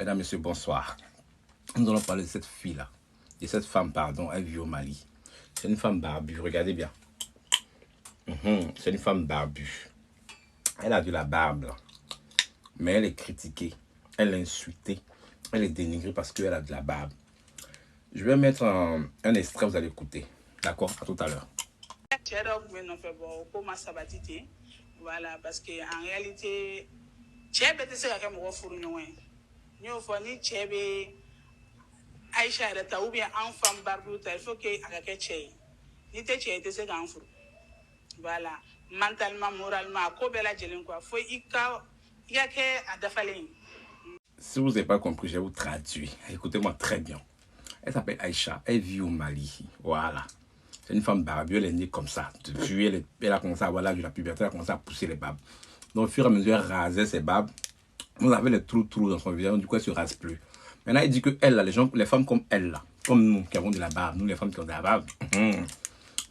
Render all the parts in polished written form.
Mesdames, Messieurs, bonsoir. Nous allons parler de cette fille-là. De cette femme, pardon, elle vit au Mali. C'est une femme barbue, regardez bien. C'est une femme barbue. Elle a de la barbe, là. Mais elle est critiquée, elle est insultée, elle est dénigrée parce qu'elle a de la barbe. Je vais mettre un extrait, vous allez écouter. D'accord? À tout à l'heure. Voilà, parce qu'en réalité, Tchèbe était ce qu'il y a un four nous avons Tchèbe, Aïcha, ou bien enfant barbou, il faut qu'il y ait un Tchèbe. Ni Tchèbe était ce qu'il y a un four. Voilà, mentalement, moralement, Kobela Djelenko, il faut qu'il y ait un dafalin. Si vous n'avez pas compris, je vais vous traduire. Écoutez-moi très bien. Elle s'appelle Aïcha, elle vit au Mali. Voilà. C'est une femme barbue, elle est née comme ça. Depuis, elle a commencé à avoir l'âge de la puberté, elle a commencé à pousser les barbes. Donc, au fur et à mesure, elle rasait ses barbes. On avait les trous dans son visage, du coup, elle ne se rase plus. Maintenant, il dit que elle, là, les femmes comme elle, là, comme nous qui avons de la barbe, nous les femmes qui ont de la barbe,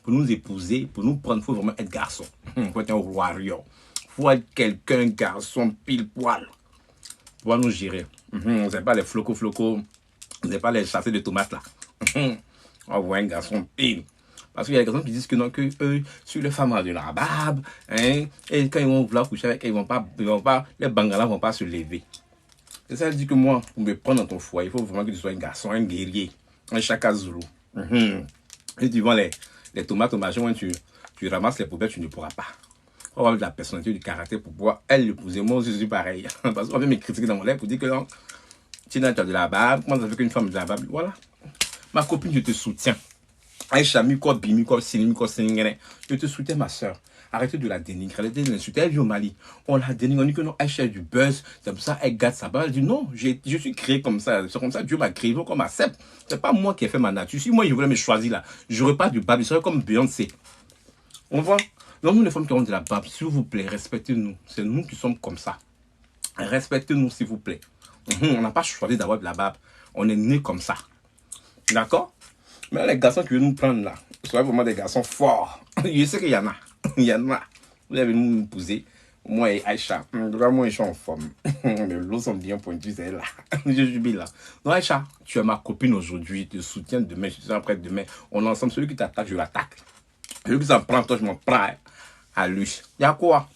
pour nous épouser, pour nous prendre, il faut vraiment être garçon. Il faut être un warrior. Il faut être quelqu'un, garçon, pile poil. Pour nous gérer. On sait pas les flocos. On sait pas les chassés de tomates, là. On voit un garçon pile. Parce qu'il y a des gens qui disent que non, que eux, sur les femmes ont de la barbe, hein, et quand ils vont vouloir coucher avec elles, les bangalas vont pas se lever. Et ça dit que moi, pour me prendre dans ton foyer, il faut vraiment que tu sois un garçon, un guerrier, un chaka zoulou. Et tu vends les tomates au marché, tu ramasses les poubelles, tu ne pourras pas. Il faut avoir de la personnalité, du caractère pour pouvoir, elle, l'épouser. Moi aussi, je suis pareil. Parce qu'on vient me critiquer dans mon lait pour dire que non, tu as de la barbe, comment ça fait qu'une femme a de la barbe? Voilà. Ma copine, je te soutiens. Aïcha, je te soutiens, ma soeur. Arrêtez de la dénigrer, arrêtez de l'insulter. Elle vit au Mali. On la dénigre, on dit que non, Aïcha a du buzz. C'est pour ça elle gâte sa barbe. Elle dit non, je suis créé comme ça. C'est comme ça Dieu m'a créé, comme accepte. C'est pas moi qui ai fait ma nature. Si moi je voulais me choisir là, j'aurais pas de barbe, je serais comme Beyoncé. On voit? Donc nous les femmes qui ont de la barbe, s'il vous plaît, respectez-nous. C'est nous qui sommes comme ça. Respectez-nous, s'il vous plaît. On n'a pas choisi d'avoir de la barbe. On est né comme ça. D'accord? Mais les garçons qui veulent nous prendre là, soyez vraiment des garçons forts. Je sais qu'il y en a. Il y en a. Vous allez nous épouser. Moi et Aïcha. Moi, je suis en forme. Les lots sont bien pointus, c'est là. Je jubile là. Donc, Aïcha, tu es ma copine aujourd'hui. Je te soutiens demain. Je te soutiens après demain. On est ensemble. Celui qui t'attaque, je l'attaque. Celui qui s'en prend, toi, je m'en prends à lui. Il y a quoi?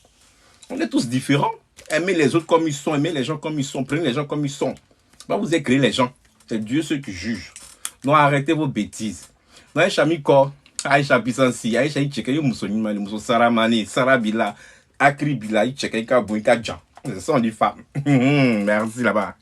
On est tous différents. Aimez les autres comme ils sont. Aimez les gens comme ils sont. Prenez les gens comme ils sont. Pas vous écrire les gens. C'est Dieu ceux qui juge. Non, arrêtez vos bêtises. Non, Aïcha Miko, Aïcha Bisansi, Aïcha Icheke, Musonimani, Muso Saramani, Sarabila, Akribila, Icheke, Kabouika, Djan. C'est ça, on dit femme. Merci là-bas.